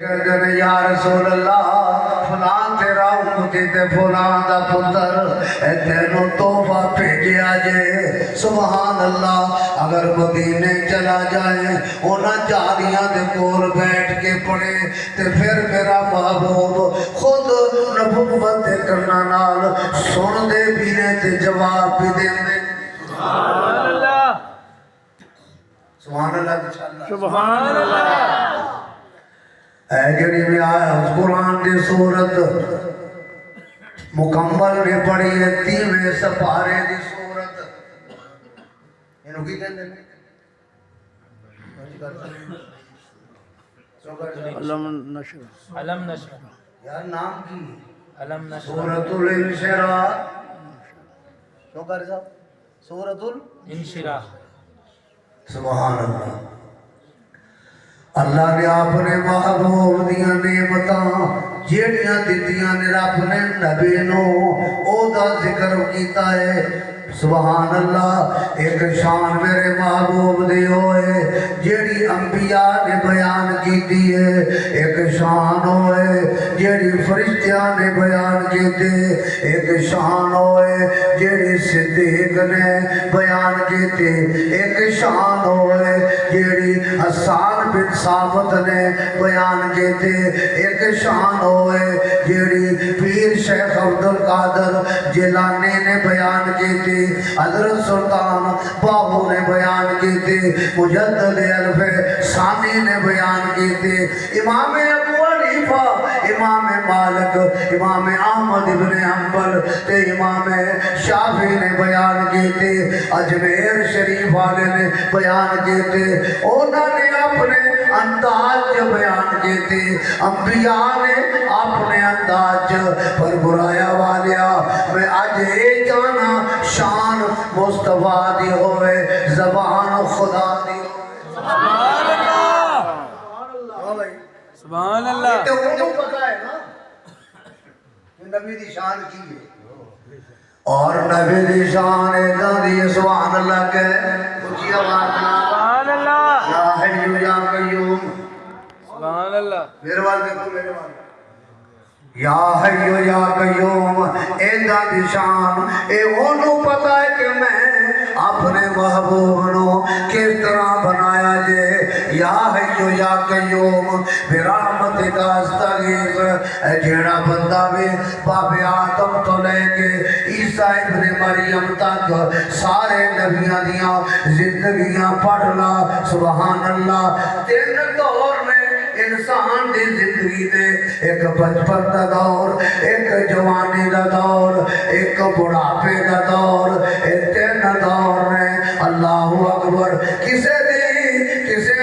کہتے یا رسول اللہ فلان تیرا امتی تے فلان دا پتر اے تینوں توفہ بھیجیا جے سبحان اللہ اگر مدینے چلا جائے انہاں جاریاں دے کول بیٹھ کے پڑھے تے پھر میرا محبوب خود نبوت کرنا نال سن دے بھی نے تے جواب بھی دے دے سبحان اللہ سبحان اللہ سبحان اللہ اے جڑی میں آیا اس قرآن دی صورت مکمل نے پڑھی ہے 30ویں سپارے دی صورت انہوں کی کہتے ہیں علم نشر یار نام کی علم نشر سورۃ الانشراح کیوں کر صاحب سورۃ انشراح سبحان اللہ اللہ نے اپنے محبوب دیاں نعمتاں جیڑیاں دتیاں نے رب نے نبی نو او دا ذکر کیتا ہے سبحان اللہ ایک شان میرے محبوب دی ہوئے جیڑی انبیاء نے بیان کیتی ہے ایک شان ہوئے جیڑی فرشتیاں نے بیان کیتے ایک شان ہوئے جیڑی صدیق نے بیان کیتے ایک شان ہوئے جیڑی حسان بن ثابت نے بیان کیتے ایک شان ہوئے جیڑی پیر شیخ عبدالقادر جیلانی نے بیان کیتے حضرت سلطان باہو نے بیان کیتے مجدد الف ثانی نے بیان کیتے امام ابو حنیفہ امام مالک امام احمد ابن حنبل تے امام شافعی نے بیان کیتے اجمیر شریف والے نے بیان کیتے انہوں نے اپنے انداز بیان کیتے انبیاء نے اپنے انداز پر برایا والیا میں آج اے جانا شان مصطفیٰ دی ہوئے زبان خدا دی سبحان اللہ سبحان اللہ یہ تو انہوں پتا ہے نا کہ نبی دی شان کی ہے اور نبی دی شان ایدہ دی سبحان اللہ کے اچھی آواز سبحان اللہ یا حیو یا قیوم سبحان اللہ میرے والے دیکھو میرے والے یا حیو یا قیوم ایدہ دی شان اے انہوں پتا ہے کہ میں اپنے محبوب نو کس طرح بنایا جے یا حیو یا قیوم برحمت کا استغیث اے جیڑا بندہ بھی باب آدم تو لے کے عیسیٰ ابن مریم تک سارے نبیاں دیاں زندگیاں پڑھ لا سبحان اللہ 3 دور میں انسان دی زندگی دے ایک بچپن دا دور ایک جوانی دا دور ایک بڑھاپے دا دور اے 3 دور نے اللہ اکبر کسے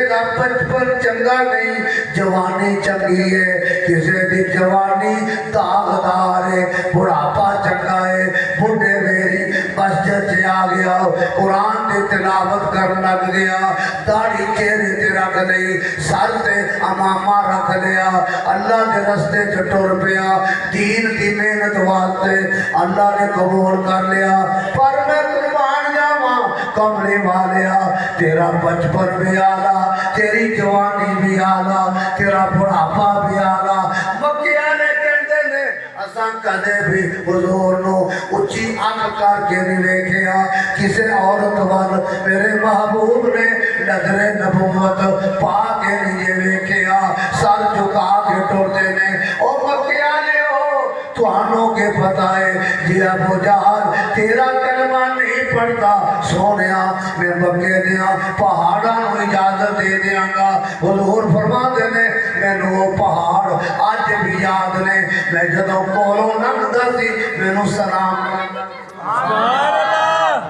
دا بچپن چنگا نہیں جوانی چنگی ہے کسے دی جوانی داغدار ہے بڑھاپا چنگا ہے بڑھے میری مسجد سے آ گیا قرآن دی تلاوت کر لگ گیا داڑھی چہرے تے رکھ لئی سر تے امامہ رکھ لیا اللہ کے رستے سے ٹر پیا دین کی محنت واسطے اللہ نے قبول کر لیا پر میں قربان جاواں کملی والیا تیرا بچپن بھی آلہ تیری جوانی بھی آلہ تیرا بڑھاپا بھی آلہ مکیہ نے کہتے نے اساں کدے بھی حضور نو اچھی آنکھ کر کے نہیں دیکھیا کسی عورت وال میرے محبوب نے نظر نبوت پا کے نہیں دیکھیا سر جھکا کے ٹرتے نے او مکیہ نے ہو توانوں کے پتہ ہے جی ابو جہل تیرا کلمہ نہیں پڑھتا سونیا میں مکے دیا پہاڑاں نو اجازت دے دیاں گا حضور فرما دینے میں نو پہاڑ آج بھی یاد نے میں جدوں کولوں لنگدا سی مینوں سلام کردا سبحان اللہ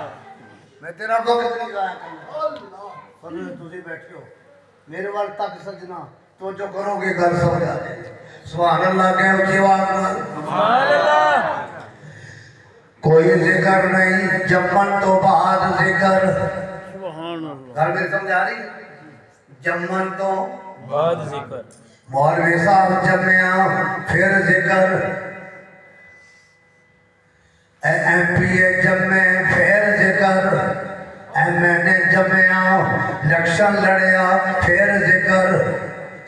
میں تیرا وقت نہیں ضائع کرنا فرمایا تسی بیٹھے ہو میرے وال تک سجنا تو جو کرو گے گھر سمجھ آ جائے سبحان اللہ کہ اونچی آواز سبحان اللہ کوئی ذکر نہیں جمن تو بعد ذکر سبحان اللہ گھر میں سمجھ آ رہی جمن تو بعد ذکر مولوی صاحب جمعہ پھر ذکر ایم پی اے جمع پھر ذکر ایم این اے جمعہ الیکشن لڑیا پھر ذکر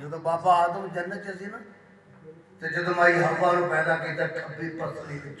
ਜਦੋਂ ਬਾਬਾ ਆਦਮ ਜੰਨਤ ਚ ਸੀ ਨਾ ਤੇ ਜਦੋਂ ਮਾਈ ਹਵਾ ਨੂੰ ਪੈਦਾ ਕੀਤਾ ਖੱਬੀ ਪਸਲੀ ਵਿੱਚ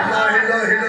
ਅੱਲਾਹ ਹਿਲੋ ਹਿਲੋ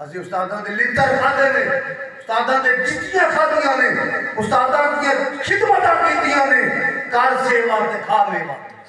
ਅਸੀਂ ਉਸਤਾਦਾਂ ਦੇ ਲਿੱਤਰ ਖਾਦੇ ਨੇ ਉਸਤਾਦਾਂ ਦੇ ਜਿੱਤੀਆਂ ਖਾਦੀਆਂ ਨੇ ਉਸਤਾਦਾਂ ਦੀਆਂ ਖਿਦਮਤਾਂ ਕੀਤੀਆਂ ਨੇ ਕਰ ਸੇਵਾ ਤੇ ਖਾ ਮੇਵਾ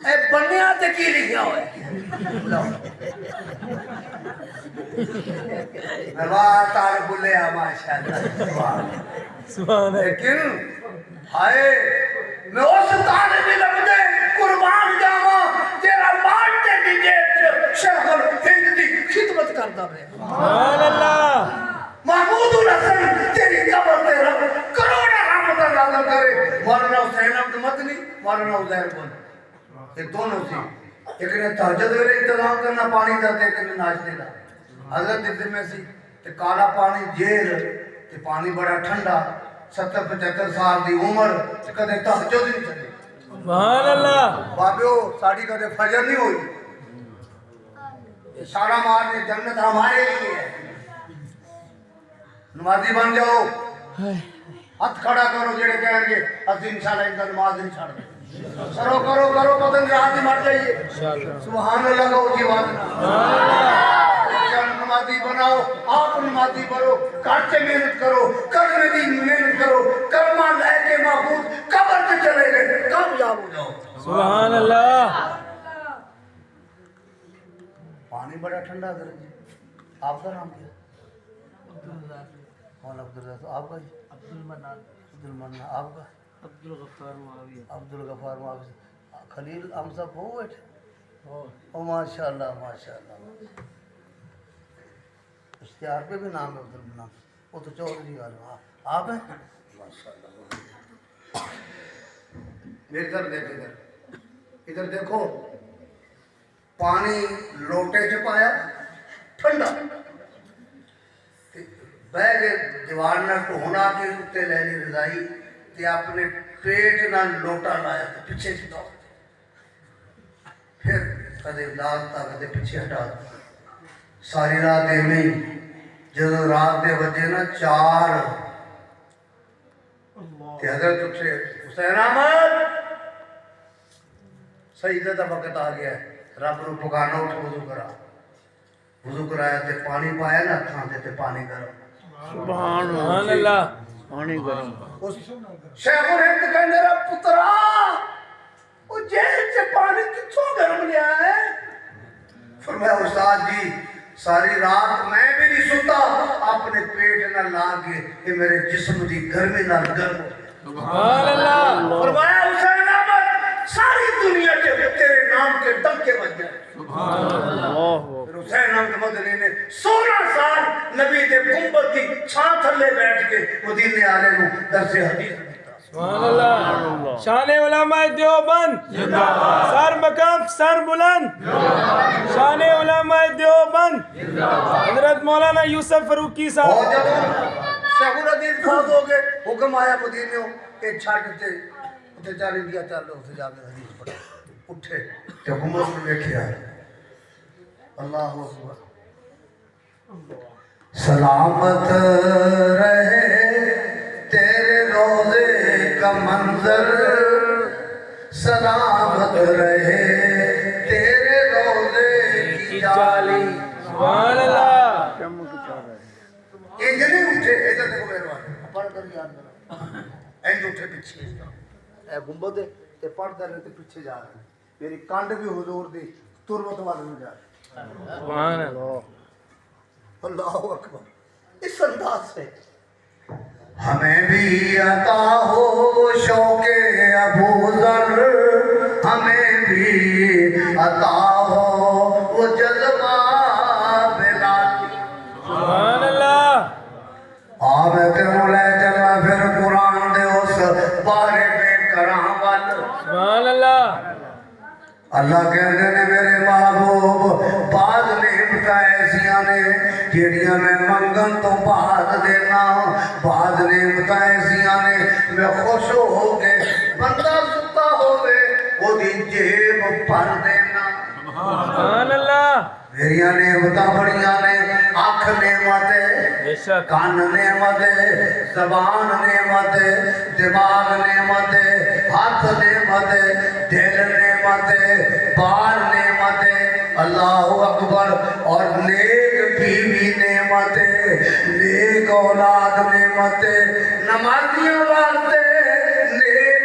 اے بنیا تے کی لکھیا ہوئے واہ تار بلیا ماشاءاللہ سبحان اللہ لیکن ہائے میں اس طالب علم دے قربان جاواں تیرا مال تے دی جیب شیخ الہند دی خدمت کردا رہے سبحان اللہ محمود الحسن تیری قبر تے رب کروڑا رحمت نازل کرے مولانا حسین احمد مدنی مولانا عزیر بن یہ دونوں سی ایک نے تہجد ویلے انتظام کرنا پانی دا تے ایک نے ناشتے دا حضرت ذمہ سی تے کالا پانی جیل تے پانی بڑا ٹھنڈا 70-75 سال دی عمر تے کدے تہجد نہیں چلے سبحان اللہ بابیو ساڑی کدے فجر نہیں ہوئی اشارہ مارنے جنت ہمارے لیے ہے نمازی بن جاؤ ہاتھ کھڑا کرو جڑے کہیں گے اسی انشاءاللہ ان کا نماز نہیں چھاڑ دیں کرو کرو کرو پتن رات ہی مر جائیے سبحان اللہ کا اونچی بات نمازی بناؤ آپ نمازی بنو کاٹ سے محنت کرو کرنے دی محنت کرو کلمہ لے کے محفوظ قبر سے چلے گئے کامیاب ہو جاؤ سبحان اللہ پانی بڑا ٹھنڈا کر آپ کا نام کیا کون عبدالرزاق آپ کا جی عبدالمنان آپ کا عبدالغفار معاویہ خلیل ہم سب ہو بیٹھے او ماشاءاللہ ماشاءاللہ اشتہار پہ بھی نام ہے عبدالمنان وہ تو چودھری والے آپ ہیں ماشاءاللہ میری طرف دیکھ ادھر دیکھو پانی لوٹے چ پایا ٹھنڈا بہ گئے دیوار نہ ٹھونا کے اتنے لے لی رضائی تے اپنے پیٹ نہ لوٹا لایا تے پیچھے کی دوڑ پھر کدے لاتا کدے پیچھے ہٹا ساری رات ایویں جب رات دے بجے نا 4 تے حضرت اٹھے حسین احمد سجدے دا وقت آ گیا ہے رب نو پکارنا اٹھ وضو کرایا تے پانی پایا نا ہتھاں تے پانی گرم سبحان اللہ پانی گرم شیخ الہند کہنے رہا پترا وہ جیل سے پانی کتوں گرم لیا ہے فرمایا استاد جی ساری رات میں بھی نہیں سوتا اپنے پیٹ نہ لا کے کہ میرے جسم دی گرمی نہ گرم ہو سبحان اللہ فرمایا حسین احمد ساری دنیا کے تیرے نام کے ڈنکے بج گئے سبحان اللہ پھر حسین احمد مدنی نے 16 سال نبی دے گنبد کی چھاں تھلے بیٹھ کے مدینے والے کو درس حدیث دیتا سبحان اللہ شان علماء دیوبند سر مقام سر بلند شان علماء دیوبند حضرت مولانا یوسف فروقی اور صاحب جب شیخ الحدیث فوت ہو گئے حکم آیا مدینے کے چھٹ تے تے چالی دیا چل اسے جا کے حدیث پڑھا اٹھے تے حکومت نے دیکھیا اللہ اکبر سلامت رہے تیرے روزے کا منظر سلامت رہے تیرے روزے کی جالی سبحان اللہ یہ نہیں اٹھے ادھر دیکھو میرے بات پڑھ کر یاد کرو اینڈ اٹھے پیچھے اے گنبد تے پڑھ کر تے پیچھے جا رہے ہیں میری کانڈ بھی حضور دی تربت والے میں جا رہی سبحان اللہ اللہ اکبر اس انداز سے ہمیں بھی عطا ہو شوق ابو ذر ہمیں بھی عطا ہو وہ جذبہ بلال سبحان اللہ آپ تیروں لے چلنا پھر قرآن دے اس بارے میں کراں وال سبحان اللہ اللہ کہتے نے میرے محبوب بعض نعمتاں ایسیاں نے جیڑیاں میں منگن تو بعد دینا بعض نعمتاں ایسیاں نے میں خوش ہو کے بندہ ستا ہوئے وہ دی جیب پر دینا سبحان اللہ میری نعمتاں بڑیاں نے آنکھ نعمت ہے بے شک کان نعمت ہے زبان نعمت ہے دماغ نعمت ہے ہاتھ نعمت ہے دل نعمت ہے بال نعمت ہے اللہ اکبر اور نیک بیوی نعمت ہے نیک اولاد نعمت ہے نمازیوں واسطے نیک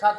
7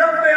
90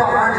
5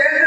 3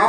9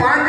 5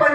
5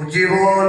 ਉੱਚੀ ਬੋਲ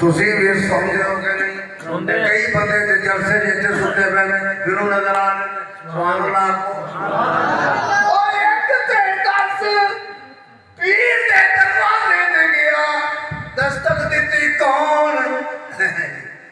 ਤੁਸੀਂ ਵੀ ਸੌਂਦੇ ਹੋ ਕਿ ਨਹੀਂ ਸੌਂਦੇ ਆ। ਕਈ ਬੰਦੇ ਤੇ ਜਲਸੇ ਜਿੱਥੇ ਸੁੱਤੇ ਪਏ ਨੇ ਫਿਰ ਉਹਨਾਂ ਨਜ਼ਰ ਆ ਰਹੇ ਨੇ ਸੁਭਾਨ ਅੱਲਾਹ ਕੋ ਓਏ ਇੱਕ ਤੇ ਦੱਸ ਪੀਰ ਦੇ ਦਰਵਾਜ਼ੇ ਤੇ ਗਿਆ ਦਸਤਕ ਦਿੱਤੀ ਕੌਣ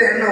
3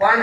5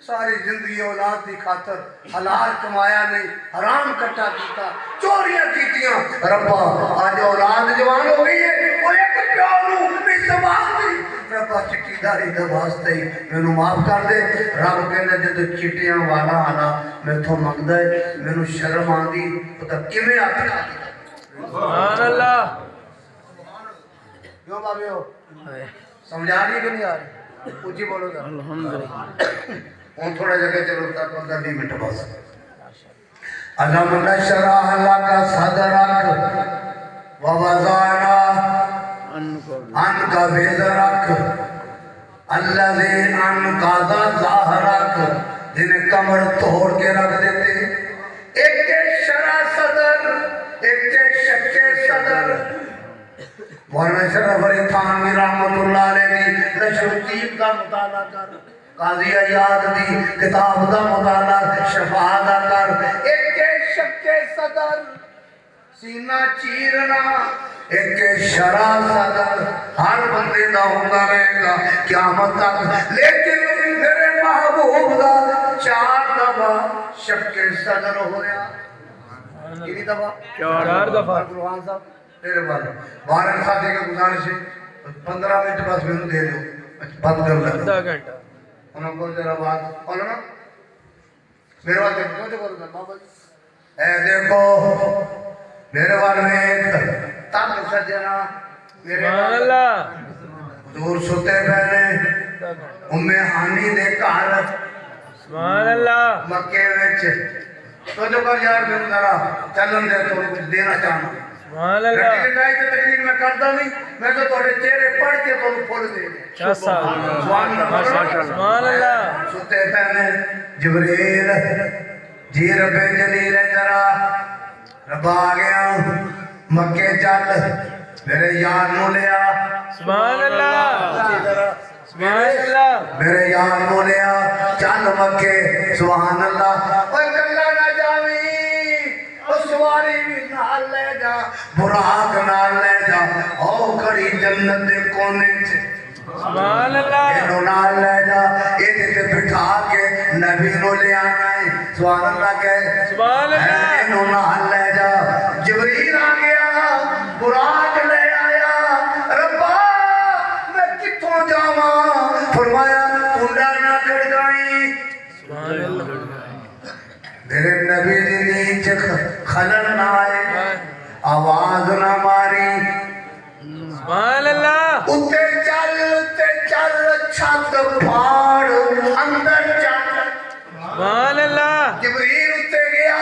ساری زندگی اولاد دی خاطر حلال کمایا نہیں حرام کٹا کیتا چوریاں کیتیاں ربا آج اولاد جوان ہو گئی ہے وہ ایک پیو نو بھی سباق دی ربا چٹی داری دا واسطے ہی مینوں معاف کر دے رب کہندا جد چٹیاں والا آنا میں تو منگدا ہے مینوں شرم آندی پتہ کیویں آکھا سبحان اللہ کیوں بابے ہو سمجھا رہی ہے کہ نہیں آ رہی اونچی بولو ذرا الحمدللہ ہوں تھوڑا جگہ چلو تک 15 منٹ بس علم نشرح لك صدرك ووضعنا عنك وزرك الذي انقض ظهرك جنہیں کمر توڑ کے رکھ دیتے ایک کے شرح صدر ایک کے شک صدر مولانا شرف علی تھانوی رحمت اللہ علیہ نشر الطیب کا مطالعہ کر قاضی ایاد دی کتاب دا مطالعہ شفا دا کر ایک کے شک صدر سینہ چیرنا ایک کے شرع صدر ہر بندے دا ہوتا رہے گا قیامت تک لیکن میرے محبوب دا 4 دفعہ شک صدر ہویا کتنی دفعہ 4 دفعہ قرآن صاحب تیرے بارے بارن ساتھی کا گزارش ہے 15 منٹ بس میں دے دو بند کر لگا آدھا گھنٹہ انہوں کو ذرا بات بولو نا میرے بات دیکھو جو بولو نا بابا اے دیکھو میرے بارے میں ایک تاک سجنا میرے سبحان اللہ حضور ستے پہلے ام ہانی دے گھر سبحان اللہ مکے وچ تو جو کر یار میں ذرا چلن دے تو کچھ دینا چاہنا سبحان اللہ تقریر میں کرتا نہیں میں تو تھوڑے چہرے پڑھ کے تو کھول دے سبحان اللہ ستے پہنے جبریل جی رب جلیل ذرا رب آ گیا مکے چل میرے یار نو لیا سبحان اللہ سبحان اللہ میرے یار نو لیا چل مکے سبحان اللہ اوے کلا نہ جاویں او سواری بھی نال لے جا براق نال لے جا او کڑی جنت دے کونے چ سبحان اللہ اینو نال لے جا ایدے تے بٹھا کے نبی نو لے آنا ہے سبحان اللہ کہے سبحان اللہ اینو نال لے جا جبریل آ گیا براق لے آیا ربا میں کتھوں جاواں فرمایا کنڈا نہ کھڑکائی سبحان اللہ میرے نبی دی نیچ خلل نہ آئے آواز نہ ماری سبحان اللہ اتے چل چھت پھاڑ اندر چل سبحان اللہ جبریل اتے گیا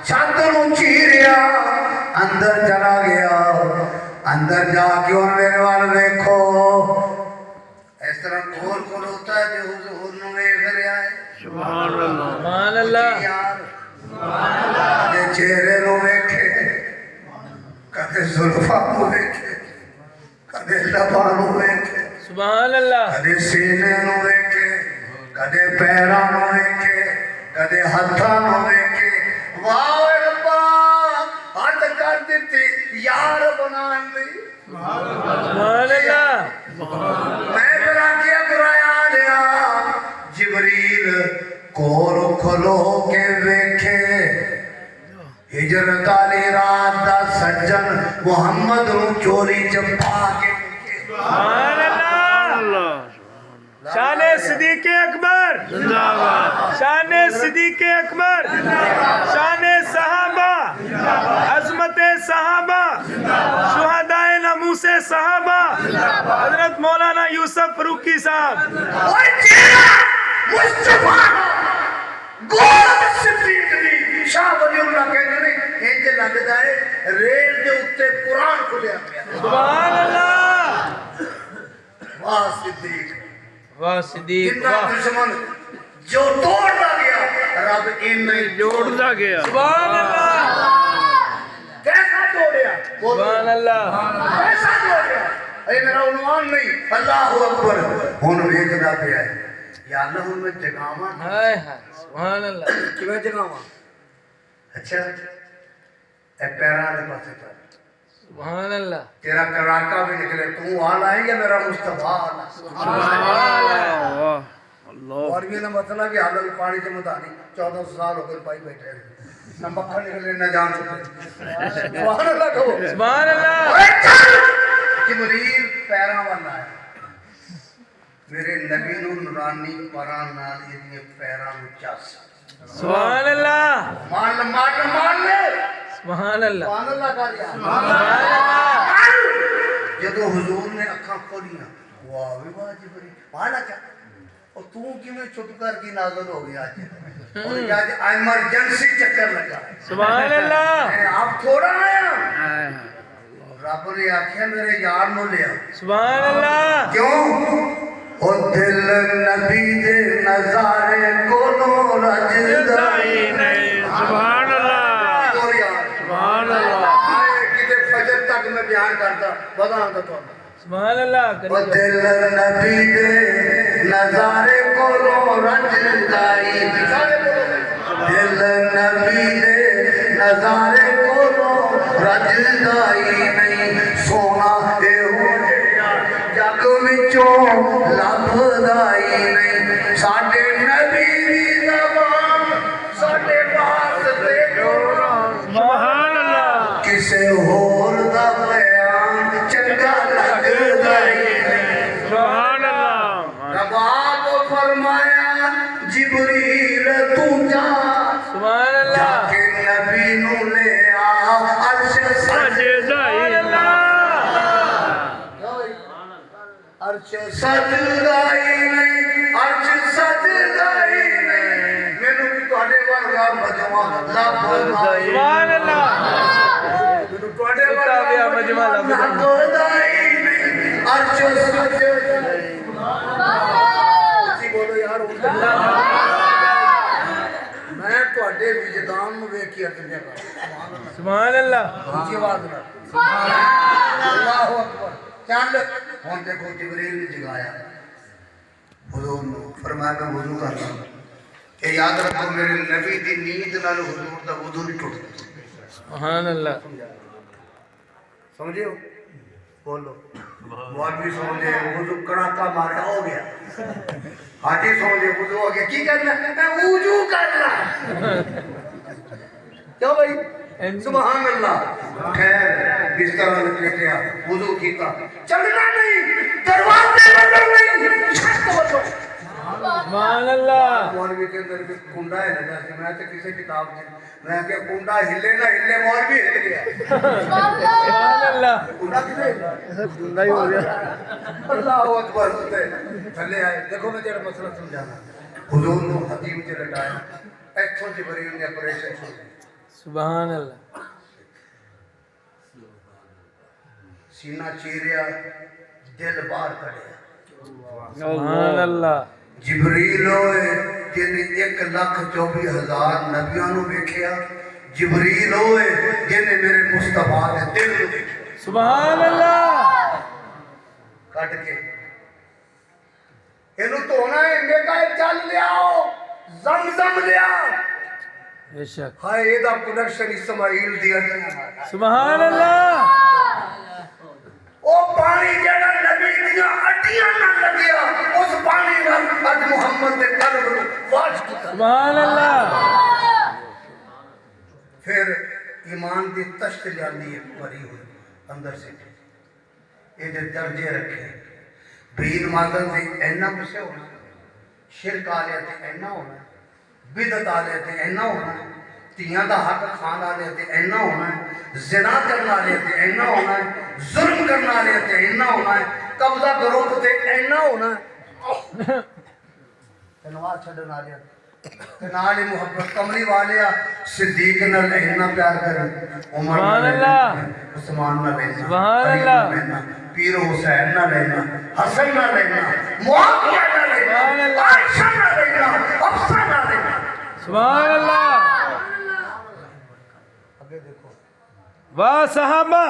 چھت نو چیریا اندر چلا گیا اندر جا کے اور میرے وال دیکھو اس طرح کھول کھول ہوتا ہے جو حضور نو دیکھ رہا ہے سبحان اللہ سبحان اللہ یار کدے چہرے نو ویکھے کدے زلفاں نو ویکھے کدے لباں نو ویکھے سبحان اللہ کدے سینے نو ویکھے کدے پیراں نو ویکھے کدے ہتھاں نو ویکھے واہ ربا ہاتھ کر دتی یار بنان دی سبحان اللہ میں برا کیا برایا لیا جبریل کور کھلو کے ویکھے ہجرت والی رات دا سجن محمد نو چوری چپا کے سبحان اللہ شان صدیق اکبر زندہ باد شان صدیق اکبر شان صحابہ عظمت صحابہ شہدائے ناموس صحابہ حضرت مولانا یوسف فروکی صاحب اوے چہرہ مصطفیٰ گول صدیق دی شاہ ولی اللہ کہنے نہیں انج لگدا ہے ریل دے اوتے قرآن کھلیا پیا سبحان اللہ واہ صدیق واہ صدیق جتنا واہ دشمن جو توڑتا گیا رب ان نہیں جوڑتا گیا سبحان اللہ کیسا توڑیا سبحان اللہ کیسا توڑیا اے میرا عنوان نہیں اللہ اکبر ہن ویکھدا پیا ہے یا اللہ ہن میں جگاواں ہائے ہائے سبحان اللہ کیویں جگاواں اچھا اے پیراں دے پاسے چل سبحان اللہ تیرا کراکا بھی نکلے تو آلہ ہے یا میرا مصطفیٰ آلہ سبحان اللہ اور بھی نہ مسئلہ کہ حالت پانی سے متعلق 1400 سال ہو گئے پائی بیٹھے ہیں نہ مکھن نکلے نہ جان چکے سبحان اللہ کہو سبحان اللہ جبریل پیراں والا ہے میرے نبی نو نورانی پران نال یہ پیراں نو چاس سبحان اللہ مان لے سبحان اللہ سبحان اللہ کہا دیا سبحان اللہ جدو حضور نے اکھاں کھولیاں واہ وی واہ جبریل والا کیا اور تو کیویں چھپ کر کی نازل ہو گیا آج اور آج ایمرجنسی چکر لگا سبحان اللہ آپ تھوڑا آیا رب نے آخیا میرے یار نو لیا سبحان اللہ کیوں او دل نبی دے نظارے کولو رجدا ہی نہیں سبحان اللہ سبحان اللہ کتے فجر تک میں بیان کرتا بتاؤں تو سبحان اللہ او دل نبی دے نظارے کولو رجدا ہی دل نبی دے نظارے کولو رجدا ہی نہیں سونا اے ہو جگ وچوں لبدا ہی نہیں ساڈے نبی دی زبان ساڈے واسطے سبحان اللہ کسے ہور دا بیان چنگا لگدا ہی نہیں سبحان اللہ رب آپ فرمایا جبریل تو جا سبحان اللہ جا کے نبی نو لے آ عرش سجدہ اللہ عرش سجدہ ہی نہیں عرش سجدہ ہی نہیں مینوں بھی تواڈے ورگا مجمع لبدا ہی سبحان اللہ مینوں تواڈے ورگا مجمع لبدا ہی نہیں عرش سجدہ جی بولو یار میں تواڈے وجدان نو ویکھ کے عرض کر سبحان اللہ اونچی آواز نال اللہ اکبر چل ہن دیکھو جبریل نے جگایا حضور نے فرمایا کہ وضو کر لو کہ یاد رکھو میرے نبی دی نیند نال حضور دا وضو نہیں ٹوٹدا سبحان اللہ سمجھے ہو بولو مولوی سمجھے وضو کڑاکا مارا ہو گیا حاجی سمجھے وضو ہو گیا کی کرنا میں وضو کرنا کیوں بھائی سبحان اللہ خیر بستر لٹیا وضو کیتا چلنا نہیں دروازے بدل نہیں چھت بدلو سبحان اللہ مولوی کے اندر بھی کنڈا ہے لگا کہ میں تو کسی کتاب میں کہ کنڈا ہلے نہ ہلے مولوی ہل گیا سبحان اللہ کنڈا کدھر زندہ ہی ہو گیا اللہ اکبر تھلے آئے دیکھو میں تیرا مسئلہ سمجھانا حضور نے حتیم سے لٹایا ایتھوں جبریل نے آپریشن شروع سبحان اللہ سینہ چیریا دل باہر کڑیا سبحان اللہ جبریل ہوئے جن 1,24,000 نبیوں نو ویکھیا جبریل ہوئے جن میرے مصطفیٰ دے دل نو ویکھیا سبحان اللہ کٹ کے اینو دھونا ہے میگا چل لیاؤ زمزم لیا بے شک ہائے یہ دا کنیکشن اسماعیل دیا سبحان اللہ او پانی جڑا نبی دیاں ہڈیاں نہ لگیا اس پانی نال اج محمد دے قلب نو واش کیتا سبحان اللہ پھر ایمان دی تشت جاندی ہے بھری ہوئی اندر سے یہ دے درجے رکھے بھین مادن سے اینا کچھ ہونا شرک آلے تھے اینا ہونا بدعت آلے تھے اینا ہونا تیاں دا حق خان آلے تھے اینا ہونا زنا کرنا آلے تھے اینا ہونا ظلم کرنا آلے تھے اینا ہونا قبضہ گروہ تھے اینا ہونا تنوار چھڑن آلے تنالی محبت کملی والے صدیق نہ لینا پیار کریں عمر نہ لینا عثمان نہ لینا علی نہ لینا پیر حسین نہ لینا حسن نہ لینا معاویہ نہ لینا عائشہ نہ لینا حفصہ نہ لینا سبحان اللہ آگے دیکھو واہ صحابہ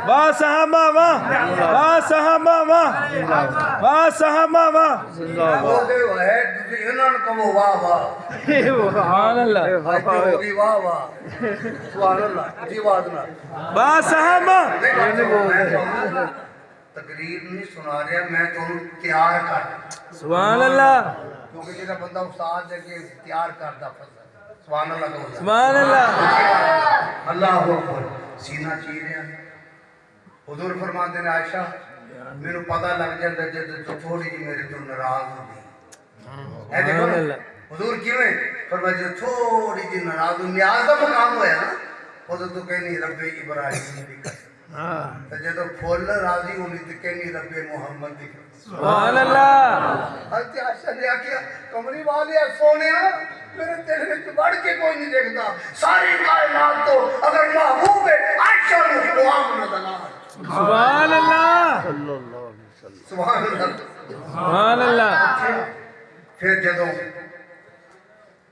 واہ صحابہ واہ واہ صحابہ واہ واہ صحابہ واہ وہ دے ہے انہوں نے کہو واہ واہ سبحان اللہ ہوگی واہ واہ سبحان اللہ جی بات نہ واہ صحابہ تقریر نہیں سنا رہا میں تمہیں تیار کر سبحان اللہ کیونکہ جہاں بندہ استاد ہے کہ تیار کرتا فضل سبحان اللہ کا سبحان اللہ اللہ اکبر سینہ چیر رہا حضور فرماتے ہیں عائشہ میرے پتہ لگ جاتا جب تو تھوڑی جی میرے تو ناراض ہوتی سبحان اللہ حضور کیویں فرمایا جو تھوڑی جی ناراض ہوئی نیاز کا مقام ہویا نا وہ تو کہنی رب ابراہیم دی قسم تو جب پھول راضی ہونی تو کہنی رب محمد دی قسم سبحان اللہ حضرت عائشہ نے کیا کمری والے سونے میرے تیرے وچ بڑھ کے کوئی نہیں دیکھتا ساری کائنات تو اگر محبوب ہے عائشہ نے قوام نظر آ سبحان اللہ سبحان اللہ سبحان اللہ پھر جدوں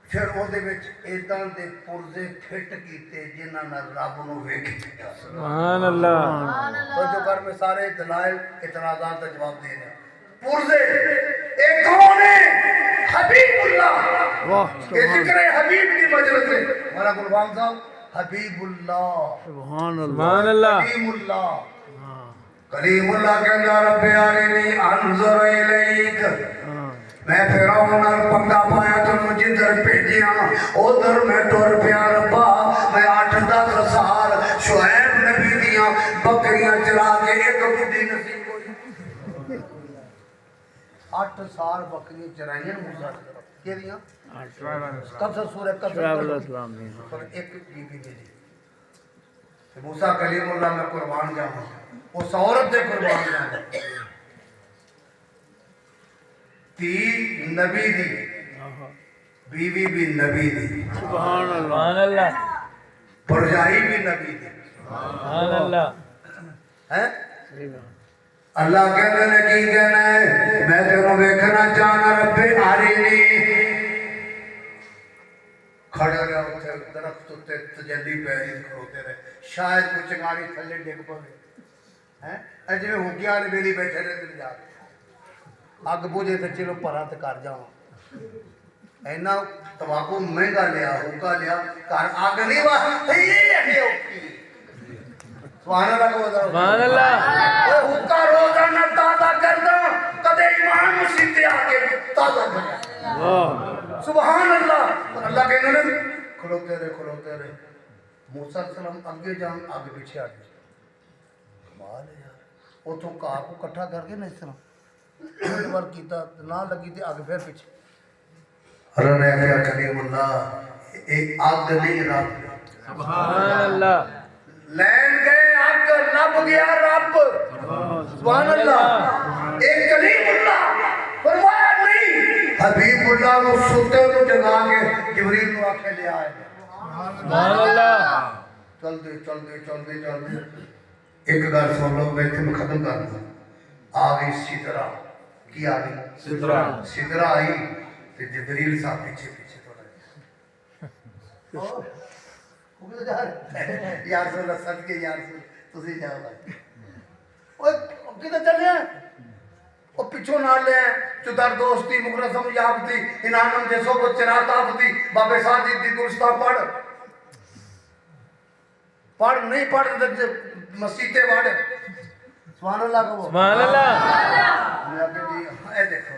پھر وہ دے وچ ایداں دے پرزے فٹ کیتے جنہاں نال رب نو ویکھیا سبحان اللہ تو جو کر میں سارے دلائل اعتراضات کا جواب دے رہے ہیں پرزے ایک کون ہے حبیب اللہ کہ ذکر حبیب کی مجلس ہے ہمارا قربان صاحب حبیب اللہ سبحان اللہ کلیم اللہ کلیم اللہ کے اندر رب ارنی انظر الیک میں فیرون نال پنگا پایا تو مجھے در بھیجیا ادھر میں ٹر پیا ربا میں 8-10 سال شعیب نبی دیاں بکریاں چلا کے ایک بڈھی نصیب ہوئی 8 سال بکریاں چرائیاں موسیٰ کی طرف کیا دیاں قصص سورہ قصص پر ایک بی بی دی موسیٰ کلیم اللہ میں قربان جاؤں اس عورت دے قربان جاؤں تی نبی دی بیوی بھی نبی دی سبحان اللہ پرجائی بھی نبی دی سبحان اللہ اللہ کہنے نے کی کہنا ہے میں تیروں ویکھنا چاہنا رب آرینی کھڑے رہے ہوتے درخت ہوتے تجلی پیری کھڑوتے رہے شاید کوئی چنگاری تھلے ڈگ پڑے اجے میں ہوگیا نے میری بیٹھے رہے دل جا اگ بوجھے تو چلو پرا تو کر جاؤں اینا تماکو مہنگا لیا ہوکا لیا کار آگ نہیں وا سبحان اللہ کو بتا سبحان اللہ ہوکا روزانہ تازہ کرنا کدے ایمان مسیطے آکے تازہ کرنا سبحان اللہ اللہ کہنے لیں کھلوتے رہے موسیٰ علیہ السلام اگے جان آگے پیچھے آگے کمال ہے یار وہ تو کار کو کٹھا کر کے نہیں سنا ایک بار کیتا نہ لگی تھی آگے پھر پیچھے اللہ نے کہا کلیم اللہ ایک آگ نہیں رب سبحان اللہ لین گئے آگ لب گیا رب سبحان اللہ ایک کلیم اللہ فرمایا نہیں حبیب اللہ کو ستے کو جگا کے جبریل کو آکھے لے آئے سبحان اللہ چل دے ایک گھر سن لو میں تمہیں ختم کر دوں آگئی سدرا کی آگئی سدرا آئی تو جبریل صاحب پیچھے تھوڑا یا رسول اللہ صدقے یا رسول تسی جاؤ بھائی کدھر چلے ہیں وہ پچھو نہ لے ہیں چدر دوستی مقرسم یافتی انانم جیسو کو چرات آفتی بابے ساجد دی درستہ پڑھ نہیں پڑھ مسیطے پڑھ سبحان اللہ کو سبحان اللہ میں ابھی جی اے دیکھو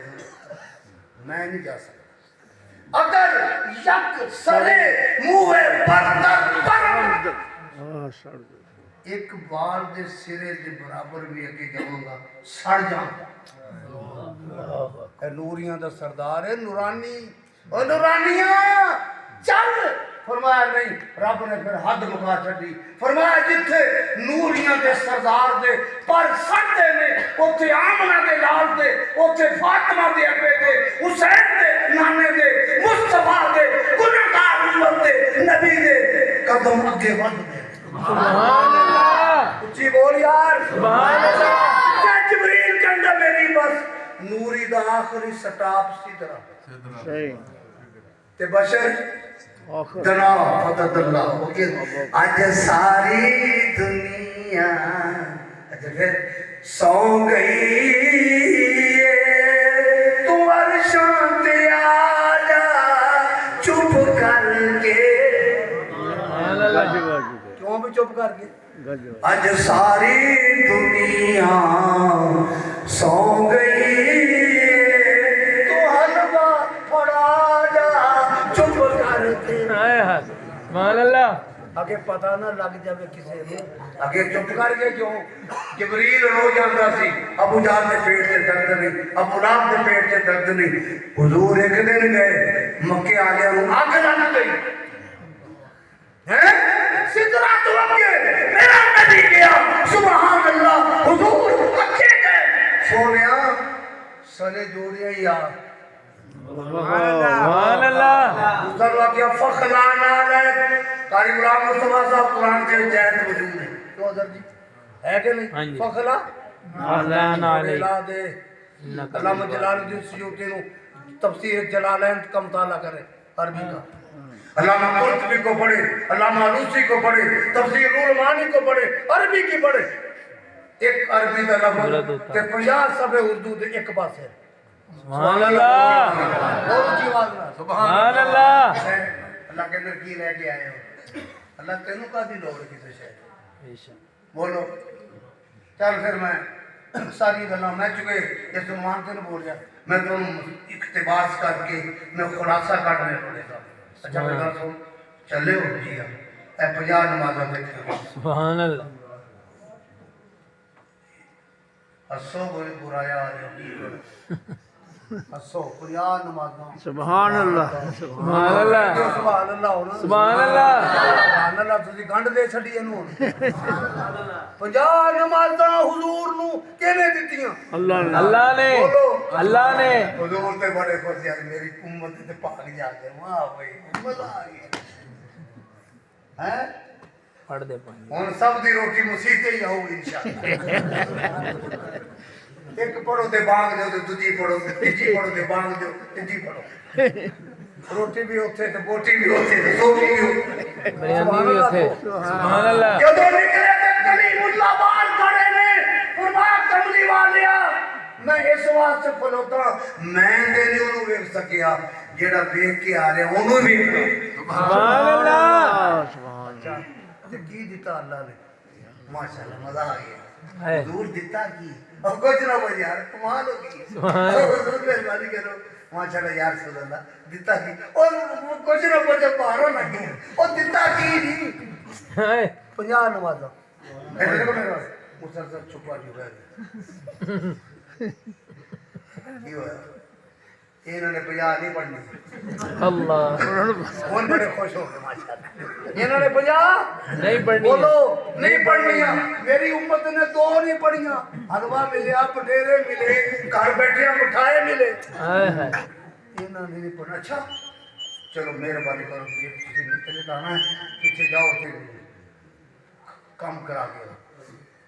میں نہیں جا سکتا اگر یک سرے موے برتر پرم ایک بار دے سرے دے برابر بھی اگے جاؤں گا سڑ جاؤں اے نوریاں دا سردار ہے نورانی اور نورانیاں چل فرمایا نہیں رب نے پھر حد مکا چھڑی فرمایا جتھے نوریاں دے سردار دے پر سڑتے نے اوتھے آمنہ دے لال دے اوتھے فاطمہ دے ابے دے حسین دے نانے دے مصطفیٰ دے گنہگار امت دے نبی دے قدم اگے بڑھ دے سبحان اللہ اچھی بول یار سبحان اللہ جبریل کے اندر میری بس نوری دا آخری سٹاپ سی طرح تے بشر دنا فضل اللہ آج ساری دنیا اچھا پھر سو گئی تو عرشاں تے آجا چپ کر کے کیوں بھی چپ کر کے آج ساری دنیا اگے پتہ نہ لگ جاوے کسے نوں اگے چپ کر کے کیوں جبریل رو جاندا سی ابو جہل دے پیٹ تے درد نہیں ابو لہب دے پیٹ تے درد نہیں حضور ایک دن گئے مکے والےاں نوں اگ لگ گئی ہیں سدرات وگے میرا نبی گیا سبحان اللہ حضور اکھے گئے سونیا سنے جوڑیاں یا سبحان اللہ دوسرا واقعہ فخلانا علیک قاری غلام مصطفیٰ صاحب قرآن کے جائد موجود ہے تو حضر جی ہے کہ نہیں فخلا فخلانا علیک علامہ جلال الدین سیوطی نو تفسیر جلالین کا مطالعہ کرے عربی کا علامہ قرطبی کو پڑھے علامہ علوسی کو پڑھے تفسیر نور المعانی کو پڑھے عربی کی پڑھے ایک عربی کا لفظ تے 50 صفحے اردو دے ایک پاسے سبحان اللہ بہت اونچی آواز میں سبحان اللہ اللہ کے اندر کی لے کے آئے ہو اللہ تینوں کا دی لوڑ کسی شے بولو چل پھر میں ساری گلاں میں چکے اس عنوان تے نہ بول جا میں تمہیں اقتباس کر کے میں خلاصہ کاٹنے پڑے گا اچھا میں گل سن چلے ہو جی اے 50 نمازاں دیکھو سبحان اللہ ہسو کوئی برایا آ رہی ہسو 50 نمازاں سبحان اللہ سبحان اللہ سبحان اللہ ہونا سبحان اللہ سبحان اللہ تسی گنڈ دے چھڈی اینوں 50 نمازاں حضور نو کینے دتیاں اللہ نے اللہ نے حضور تے بڑے خوش یار میری امت تے پاک جا کے واہ بھائی مزہ آ گیا ہیں پڑھ دے پانی ہن سب دی روٹی مسیح تے ہی آؤ انشاءاللہ ایک پڑھو تے بانگ دیو تے دوجی پڑھو تے تیجی پڑھو تے بانگ دیو تیجی پڑھو روٹی بھی اوتھے تے بوٹی بھی اوتھے تے سوٹی بھی اوتھے بریانی بھی اوتھے سبحان اللہ جدوں نکلے تے کلیم اللہ باہر کھڑے نے فرمایا کملی والیا میں اس واسطے کھلوتا میں تے نہیں اونوں ویکھ سکیا جیڑا ویکھ کے آ رہا اونوں ویکھ سبحان اللہ اچھا تے کی دیتا اللہ نے ماشاءاللہ مزہ آ گیا ہے حضور دیتا کی اور کچھ نہ بھائی یار کمال ہو گئی حضور مہربانی کرو ماشاءاللہ یا رسول اللہ دیتا کی اور کچھ نہ بچے پارو لگے اور دیتا کی نہیں 50 نمازاں ایسے کو میرا مسلسل چھپا جو ہے یہ ہوا انہوں نے 50 نہیں پڑھنی اللہ کون بڑے خوش ہو گئے ماشاءاللہ انہوں نے 50 نہیں پڑھنی بولو نہیں پڑھنیاں میری امت نے 2 نہیں پڑھیاں حلوہ ملیا پٹیرے ملے گھر بیٹھے مٹھائے ملے انہوں نے نہیں پڑھنا اچھا چلو مہربانی کرو کسی مختلف آنا ہے پیچھے جاؤ تھے کام کرا گیا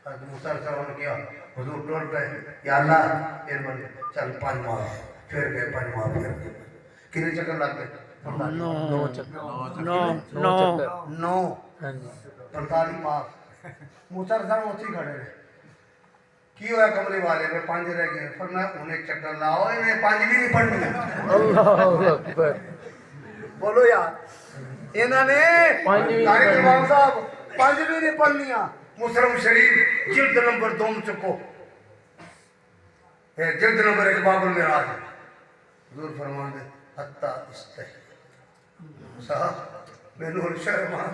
حضرت موسیٰ صاحب نے کیا حضور ٹوٹ گئے یا اللہ مہربانی چل 5 ماہ پھر گئے 5 ماہ پھر گئے کتنے چکر لگ گئے 9 چکر 45 ماہ موسیٰ صاحب اتھی کھڑے رہے کی ہوا کمرے والے میں 5 رہ گئے پھر میں انہیں چکر لاؤ انہیں 5 بھی نہیں پڑھنی اللہ اکبر بولو یار انہوں نے طارق امام صاحب 5 بھی نہیں پڑھنیاں مسلم شریف جلد نمبر 2 چکو جلد نمبر 1 باب المعراج حضور فرمان دے حتی استحی صاحب میں نور شرمان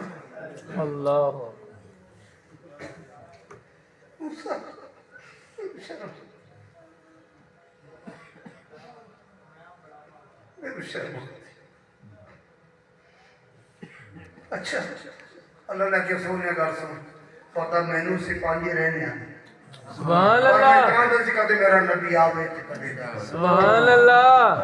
اللہ شرم میرے شرمان اچھا اللہ نے کیا سونے گا سن پتہ میں نو سے 5 رہنے ہیں سبحان اور میں اللہ کہاں دے سکتے میرا نبی آوے تے کدے جا سبحان اللہ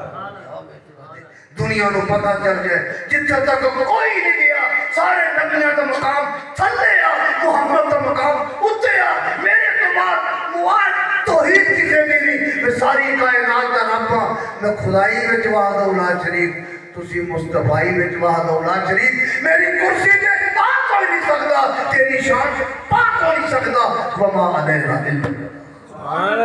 دنیا نو پتہ چل جائے جتھے تک کوئی نہیں گیا سارے نبیوں کا مقام تھلے آ محمد کا مقام اتے آ میرے تو بعد مواد توحید کسے نہیں میں ساری کائنات کا رب ہاں میں خدائی وچ وحدہ لا شریک تسی مصطفی وچ وحدہ لا شریک میری کرسی تے پاک کوئی نہیں سکدا تیری شان پاک کوئی نہیں سکدا وما علینا الا سبحان اللہ